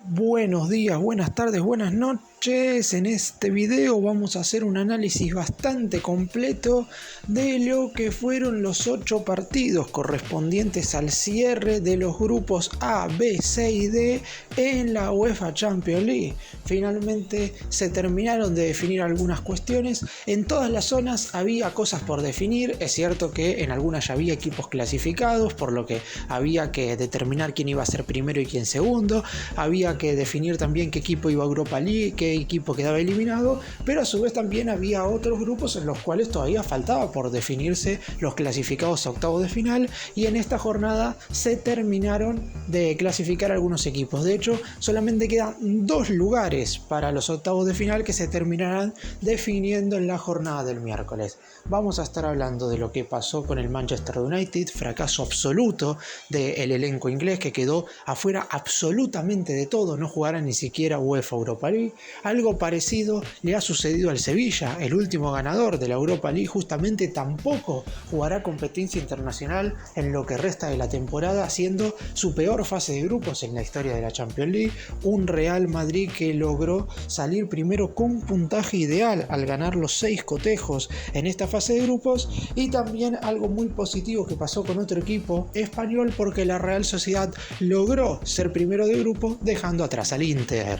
Buenos días, buenas tardes, buenas noches. En este video vamos a hacer un análisis bastante completo de lo que fueron los 8 partidos correspondientes al cierre de los grupos A, B, C y D en la UEFA Champions League. Finalmente se terminaron de definir algunas cuestiones. En todas las zonas había cosas por definir. Es cierto que en algunas ya había equipos clasificados, por lo que había que determinar quién iba a ser primero y quién segundo. Había que definir también qué equipo iba a Europa League, qué equipo quedaba eliminado, pero a su vez también había otros grupos en los cuales todavía faltaba por definirse los clasificados a octavos de final, y en esta jornada se terminaron de clasificar algunos equipos. De hecho, solamente quedan 2 lugares para los octavos de final que se terminarán definiendo en la jornada del miércoles. Vamos a estar hablando de lo que pasó con el Manchester United, fracaso absoluto del elenco inglés que quedó afuera absolutamente de todo, no jugará ni siquiera UEFA Europa League. Algo parecido le ha sucedido al Sevilla, el último ganador de la Europa League, justamente tampoco jugará competencia internacional en lo que resta de la temporada, siendo su peor fase de grupos en la historia de la Champions League. Un Real Madrid que logró salir primero con puntaje ideal al ganar los 6 cotejos en esta fase de grupos, y también algo muy positivo que pasó con otro equipo español, porque la Real Sociedad logró ser primero de grupo dejando atrás al Inter.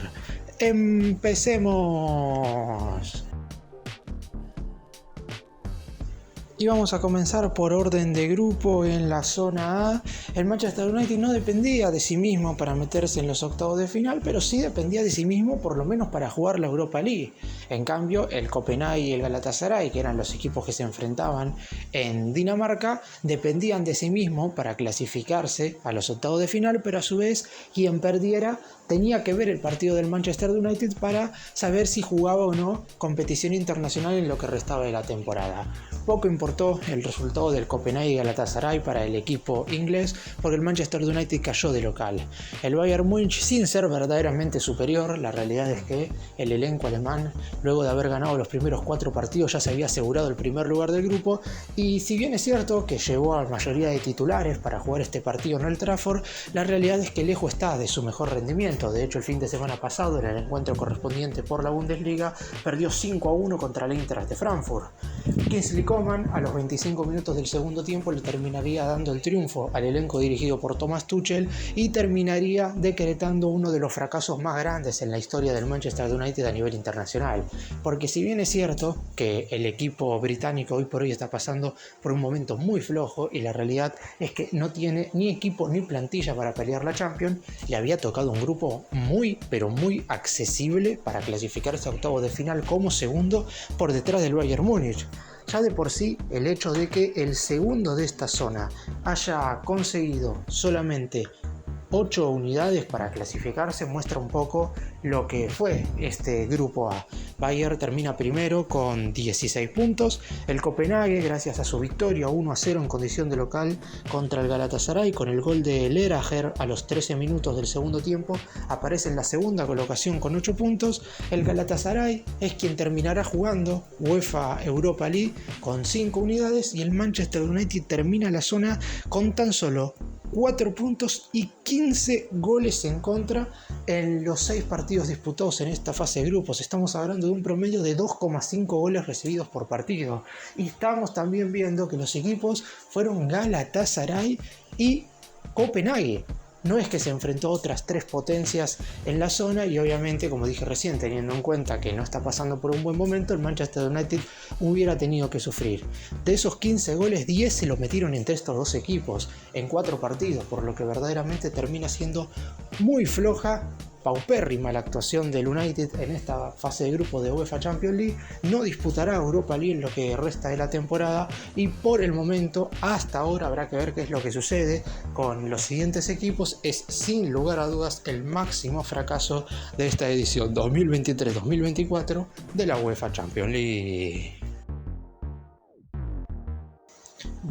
Empecemos. Y vamos a comenzar por orden de grupo. En la zona A, el Manchester United no dependía de sí mismo para meterse en los octavos de final, pero sí dependía de sí mismo por lo menos para jugar la Europa League. En cambio, el Copenhague y el Galatasaray, que eran los equipos que se enfrentaban en Dinamarca, dependían de sí mismo para clasificarse a los octavos de final, pero a su vez quien perdiera tenía que ver el partido del Manchester United para saber si jugaba o no competición internacional en lo que restaba de la temporada. Poco importó el resultado del Copenhague y Galatasaray para el equipo inglés, porque el Manchester United cayó de local. El Bayern Múnich, sin ser verdaderamente superior, la realidad es que el elenco alemán, luego de haber ganado los primeros 4 partidos, ya se había asegurado el primer lugar del grupo, y si bien es cierto que llevó a la mayoría de titulares para jugar este partido en Old Trafford, la realidad es que lejos está de su mejor rendimiento. De hecho, el fin de semana pasado, en el encuentro correspondiente por la Bundesliga, perdió 5-1 contra el Eintracht de Frankfurt. Kingsley Coman, a los 25 minutos del segundo tiempo, le terminaría dando el triunfo al elenco dirigido por Thomas Tuchel y terminaría decretando uno de los fracasos más grandes en la historia del Manchester United a nivel internacional. Porque si bien es cierto que el equipo británico hoy por hoy está pasando por un momento muy flojo, y la realidad es que no tiene ni equipo ni plantilla para pelear la Champions, le había tocado un grupo muy pero muy accesible para clasificarse a octavos de final como segundo por detrás del Bayern Múnich. Ya de por sí, el hecho de que el segundo de esta zona haya conseguido solamente 8 unidades para clasificarse muestra un poco lo que fue este grupo A. Bayern termina primero con 16 puntos. El Copenhague, gracias a su victoria 1-0 en condición de local contra el Galatasaray con el gol de Lerager a los 13 minutos del segundo tiempo, aparece en la segunda colocación con 8 puntos. El Galatasaray es quien terminará jugando UEFA Europa League con 5 unidades, y el Manchester United termina la zona con tan solo 4 puntos y 15 goles en contra en los 6 partidos disputados en esta fase de grupos. Estamos hablando de un promedio de 2,5 goles recibidos por partido. Y estamos también viendo que los equipos fueron Galatasaray y Copenhague. No es que se enfrentó a otras 3 potencias en la zona, y obviamente, como dije recién, teniendo en cuenta que no está pasando por un buen momento, el Manchester United hubiera tenido que sufrir. De esos 15 goles, 10 se los metieron entre estos 2 equipos en 4 partidos, por lo que verdaderamente termina siendo muy floja, paupérrima la actuación del United en esta fase de grupo de UEFA Champions League. No disputará Europa League en lo que resta de la temporada, y por el momento, hasta ahora, habrá que ver qué es lo que sucede con los siguientes equipos. Es sin lugar a dudas el máximo fracaso de esta edición 2023-2024 de la UEFA Champions League.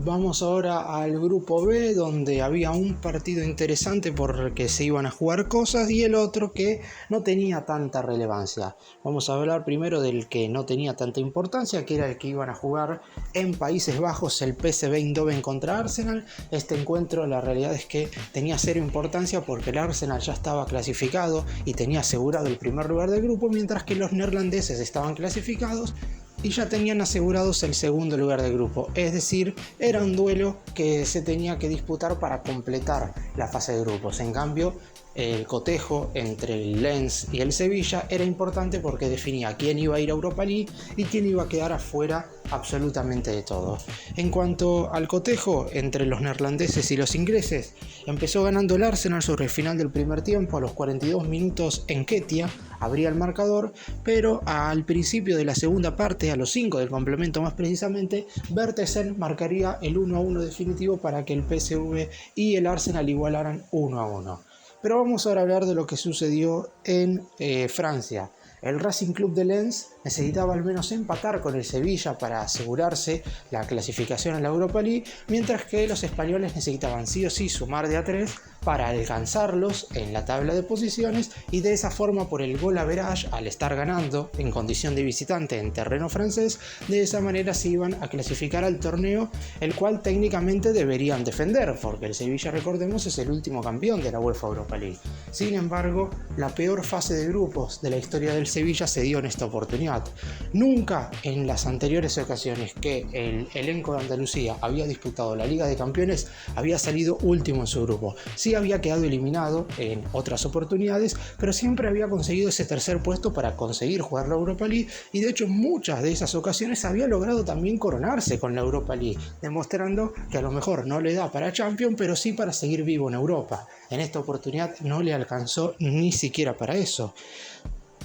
Vamos ahora al grupo B, donde había un partido interesante porque se iban a jugar cosas y el otro que no tenía tanta relevancia. Vamos a hablar primero del que no tenía tanta importancia, que era el que iban a jugar en Países Bajos, el PSV Eindhoven contra Arsenal. Este encuentro, la realidad es que tenía cero importancia porque el Arsenal ya estaba clasificado y tenía asegurado el primer lugar del grupo, mientras que los neerlandeses estaban clasificados y ya tenían asegurados el segundo lugar del grupo. Es decir, era un duelo que se tenía que disputar para completar la fase de grupos. En cambio, el cotejo entre el Lens y el Sevilla era importante porque definía quién iba a ir a Europa League y quién iba a quedar afuera absolutamente de todo. En cuanto al cotejo entre los neerlandeses y los ingleses, empezó ganando el Arsenal sobre el final del primer tiempo. A los 42 minutos Nketiah abría el marcador, pero al principio de la segunda parte, a los 5 del complemento más precisamente, Bertesen marcaría el 1-1 definitivo para que el PSV y el Arsenal igualaran 1-1. Pero vamos ahora a hablar de lo que sucedió en Francia. El Racing Club de Lens necesitaba al menos empatar con el Sevilla para asegurarse la clasificación a la Europa League, mientras que los españoles necesitaban sí o sí sumar de a 3 para alcanzarlos en la tabla de posiciones y de esa forma, por el goal average, al estar ganando en condición de visitante en terreno francés, de esa manera se iban a clasificar al torneo, el cual técnicamente deberían defender, porque el Sevilla, recordemos, es el último campeón de la UEFA Europa League. Sin embargo, la peor fase de grupos de la historia del Sevilla se dio en esta oportunidad. Nunca en las anteriores ocasiones que el elenco de Andalucía había disputado la Liga de Campeones había salido último en su grupo. Sí había quedado eliminado en otras oportunidades, pero siempre había conseguido ese tercer puesto para conseguir jugar la Europa League, y de hecho en muchas de esas ocasiones había logrado también coronarse con la Europa League, demostrando que a lo mejor no le da para Champions, pero sí para seguir vivo en Europa. En esta oportunidad no le alcanzó ni siquiera para eso.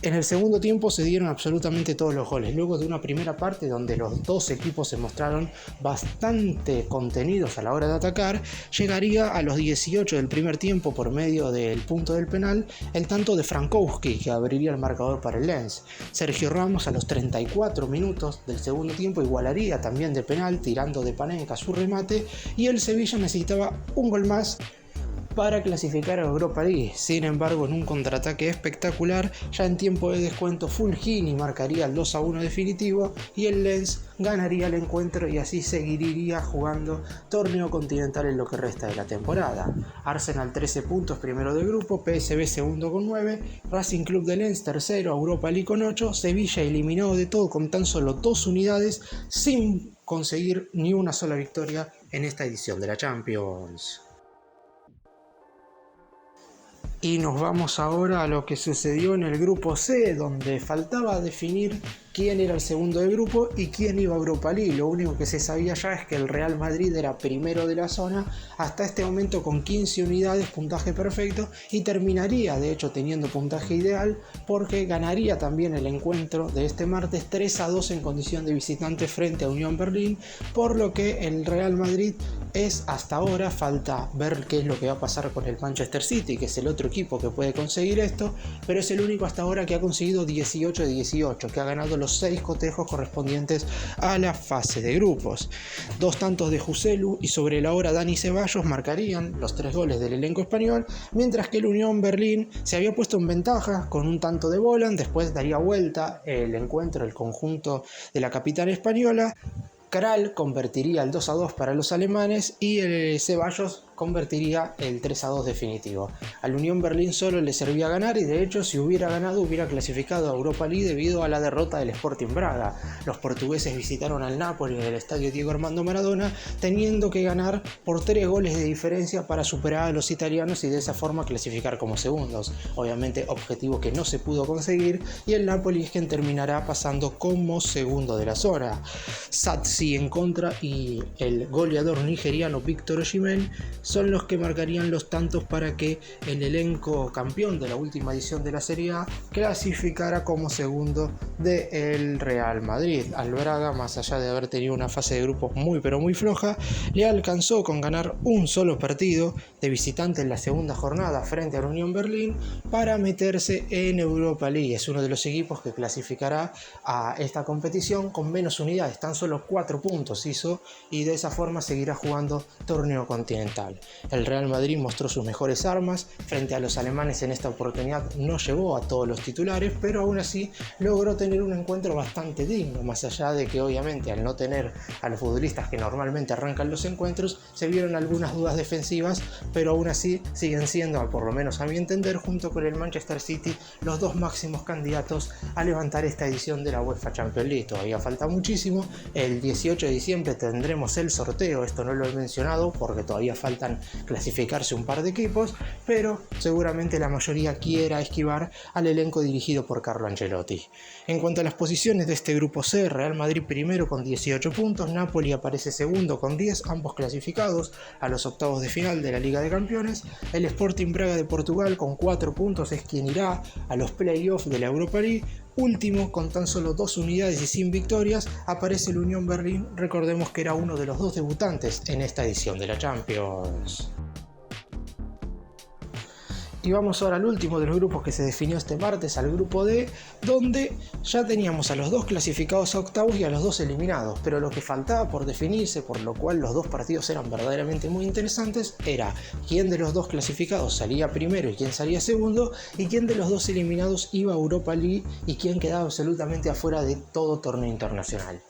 En el segundo tiempo se dieron absolutamente todos los goles. Luego de una primera parte donde los dos equipos se mostraron bastante contenidos a la hora de atacar, llegaría a los 18 del primer tiempo, por medio del punto del penal, el tanto de Frankowski, que abriría el marcador para el Lens. Sergio Ramos a los 34 minutos del segundo tiempo igualaría también de penal, tirando de Panenka su remate, y el Sevilla necesitaba un gol más para clasificar a Europa League. Sin embargo, en un contraataque espectacular, ya en tiempo de descuento, Fulgini marcaría el 2-1 definitivo y el Lens ganaría el encuentro, y así seguiría jugando torneo continental en lo que resta de la temporada. Arsenal 13 puntos, primero del grupo, PSV segundo con 9, Racing Club de Lens tercero, Europa League con 8, Sevilla eliminado de todo con tan solo 2 unidades, sin conseguir ni una sola victoria en esta edición de la Champions. Y nos vamos ahora a lo que sucedió en el grupo C, donde faltaba definir quién era el segundo del grupo y quién iba a Europa League. Lo único que se sabía ya es que el Real Madrid era primero de la zona hasta este momento con 15 unidades, puntaje perfecto, y terminaría de hecho teniendo puntaje ideal porque ganaría también el encuentro de este martes 3-2 en condición de visitante frente a Unión Berlín, por lo que el Real Madrid es hasta ahora, falta ver qué es lo que va a pasar con el Manchester City, que es el otro equipo que puede conseguir esto, pero es el único hasta ahora que ha conseguido 18 de 18, que ha ganado los 6 cotejos correspondientes a la fase de grupos. 2 tantos de Joselu y sobre la hora Dani Ceballos marcarían los 3 goles del elenco español, mientras que el Unión Berlín se había puesto en ventaja con un tanto de Bolan. Después daría vuelta el encuentro el conjunto de la capital española. Kral convertiría el 2-2 para los alemanes y el Ceballos convertiría el 3-2 definitivo. Al Unión Berlín solo le servía ganar, y de hecho si hubiera ganado hubiera clasificado a Europa League debido a la derrota del Sporting Braga. Los portugueses visitaron al Napoli en el estadio Diego Armando Maradona, teniendo que ganar por 3 goles de diferencia para superar a los italianos y de esa forma clasificar como segundos. Obviamente objetivo que no se pudo conseguir, y el Napoli es quien terminará pasando como segundo de la zona. Satsi en contra y el goleador nigeriano Víctor Osimhen son los que marcarían los tantos para que el elenco campeón de la última edición de la Serie A clasificara como segundo del Real Madrid. Al Braga, más allá de haber tenido una fase de grupos muy pero muy floja, le alcanzó con ganar un solo partido de visitante en la segunda jornada frente a la Unión Berlín para meterse en Europa League. Es uno de los equipos que clasificará a esta competición con menos unidades, tan solo 4 puntos hizo, y de esa forma seguirá jugando torneo continental. El Real Madrid mostró sus mejores armas frente a los alemanes. En esta oportunidad no llevó a todos los titulares, pero aún así logró tener un encuentro bastante digno, más allá de que obviamente al no tener a los futbolistas que normalmente arrancan los encuentros se vieron algunas dudas defensivas, pero aún así siguen siendo, por lo menos a mi entender, junto con el Manchester City, los dos máximos candidatos a levantar esta edición de la UEFA Champions League. Todavía falta muchísimo. El 18 de diciembre tendremos el sorteo, esto no lo he mencionado porque todavía faltan clasificarse un par de equipos, pero seguramente la mayoría quiera esquivar al elenco dirigido por Carlo Ancelotti. En cuanto a las posiciones de este grupo C, Real Madrid primero con 18 puntos, Napoli aparece segundo con 10, ambos clasificados a los octavos de final de la Liga de Campeones. El Sporting Braga de Portugal con 4 puntos es quien irá a los playoffs de la Europa League. Último, con tan solo 2 unidades y sin victorias, aparece el Unión Berlín. Recordemos que era uno de los 2 debutantes en esta edición de la Champions. Y vamos ahora al último de los grupos que se definió este martes, al grupo D, donde ya teníamos a los 2 clasificados a octavos y a los 2 eliminados, pero lo que faltaba por definirse, por lo cual los 2 partidos eran verdaderamente muy interesantes, era quién de los 2 clasificados salía primero y quién salía segundo, y quién de los 2 eliminados iba a Europa League y quién quedaba absolutamente afuera de todo torneo internacional.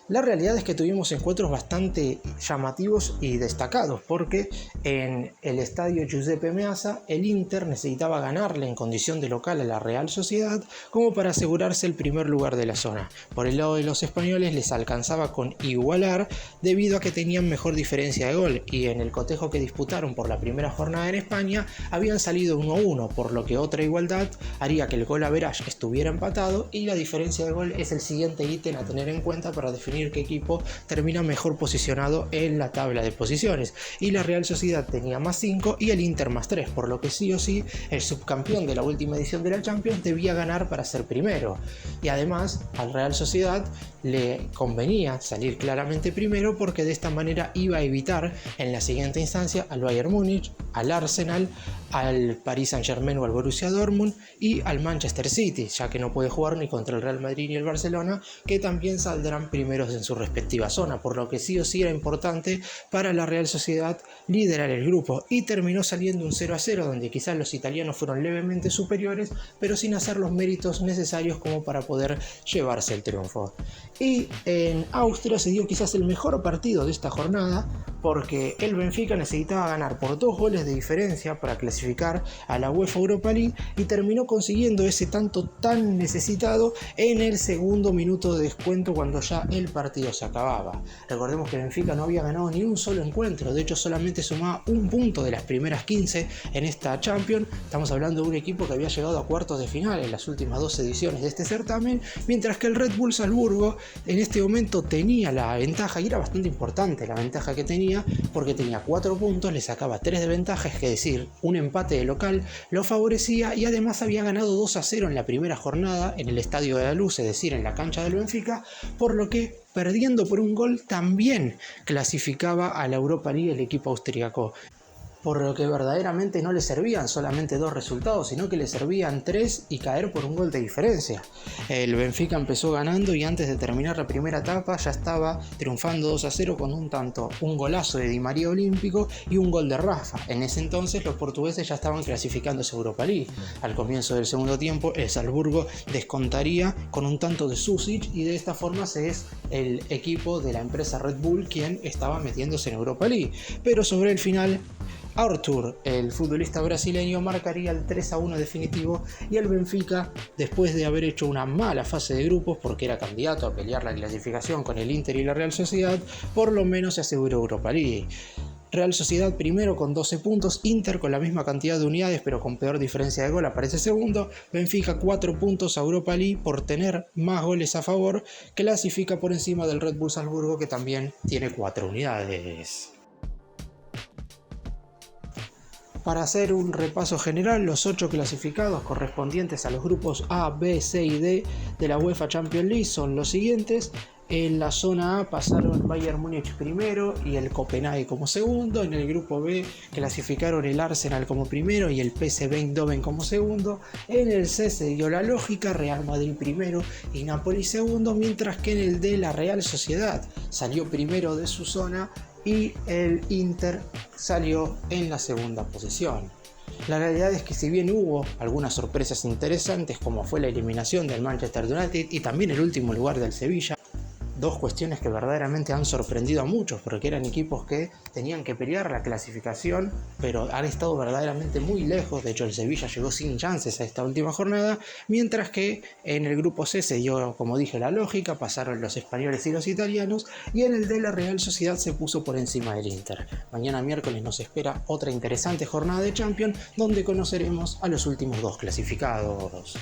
La realidad es que tuvimos encuentros bastante llamativos y destacados, porque en el estadio Giuseppe Meazza el Inter necesitaba ganarle en condición de local a la Real Sociedad como para asegurarse el primer lugar de la zona. Por el lado de los españoles les alcanzaba con igualar debido a que tenían mejor diferencia de gol, y en el cotejo que disputaron por la primera jornada en España habían salido 1-1, por lo que otra igualdad haría que el gol average estuviera empatado, y la diferencia de gol es el siguiente ítem a tener en cuenta para definir qué equipo termina mejor posicionado en la tabla de posiciones, y la Real Sociedad tenía +5 y el Inter +3, por lo que sí o sí el subcampeón de la última edición de la Champions debía ganar para ser primero, y además al Real Sociedad le convenía salir claramente primero porque de esta manera iba a evitar en la siguiente instancia al Bayern Múnich, al Arsenal, al Paris Saint-Germain o al Borussia Dortmund y al Manchester City, ya que no puede jugar ni contra el Real Madrid ni el Barcelona, que también saldrán primeros en su respectiva zona, por lo que sí o sí era importante para la Real Sociedad liderar el grupo, y terminó saliendo un 0-0 donde quizás los italianos fueron levemente superiores, pero sin hacer los méritos necesarios como para poder llevarse el triunfo. Y en Austria se dio quizás el mejor partido de esta jornada, porque el Benfica necesitaba ganar por 2 goles de diferencia para clasificar a la UEFA Europa League, y terminó consiguiendo ese tanto tan necesitado en el segundo minuto de descuento, cuando ya el partido se acababa. Recordemos que el Benfica no había ganado ni un solo encuentro, de hecho solamente sumaba 1 punto de las primeras 15 en esta Champions. Estamos hablando de un equipo que había llegado a cuartos de final en las últimas 2 ediciones de este certamen, mientras que el Red Bull Salzburgo en este momento tenía la ventaja, y era bastante importante la ventaja que tenía, porque tenía 4 puntos, le sacaba 3 de ventaja, es decir, un empate de local lo favorecía, y además había ganado 2-0 en la primera jornada en el Estadio de la Luz, es decir, en la cancha del Benfica, por lo que perdiendo por un gol también clasificaba a la Europa League el equipo austríaco. Por lo que verdaderamente no le servían solamente 2 resultados, sino que le servían 3 y caer por un gol de diferencia. El Benfica empezó ganando y antes de terminar la primera etapa ya estaba triunfando 2-0 con un tanto, un golazo de Di María olímpico y un gol de Rafa. En ese entonces los portugueses ya estaban clasificándose a Europa League. Al comienzo del segundo tiempo el Salzburgo descontaría con un tanto de Susic, y de esta forma se es el equipo de la empresa Red Bull quien estaba metiéndose en Europa League. Pero sobre el final Arthur, el futbolista brasileño, marcaría el 3-1 definitivo, y el Benfica, después de haber hecho una mala fase de grupos porque era candidato a pelear la clasificación con el Inter y la Real Sociedad, por lo menos se aseguró Europa League. Real Sociedad primero con 12 puntos, Inter con la misma cantidad de unidades pero con peor diferencia de gol aparece segundo, Benfica 4 puntos a Europa League por tener más goles a favor, clasifica por encima del Red Bull Salzburgo que también tiene 4 unidades. Para hacer un repaso general, los 8 clasificados correspondientes a los grupos A, B, C y D de la UEFA Champions League son los siguientes. En la zona A pasaron Bayern Múnich primero y el Copenhague como segundo. En el grupo B clasificaron el Arsenal como primero y el PSV Eindhoven como segundo. En el C se dio la lógica, Real Madrid primero y Napoli segundo, mientras que en el D la Real Sociedad salió primero de su zona y el Inter salió en la segunda posición. La realidad es que si bien hubo algunas sorpresas interesantes, como fue la eliminación del Manchester United y también el último lugar del Sevilla, dos cuestiones que verdaderamente han sorprendido a muchos, porque eran equipos que tenían que pelear la clasificación, pero han estado verdaderamente muy lejos. De hecho, el Sevilla llegó sin chances a esta última jornada, mientras que en el grupo C se dio, como dije, la lógica, pasaron los españoles y los italianos, y en el de la Real Sociedad se puso por encima del Inter. Mañana miércoles nos espera otra interesante jornada de Champions, donde conoceremos a los últimos dos clasificados.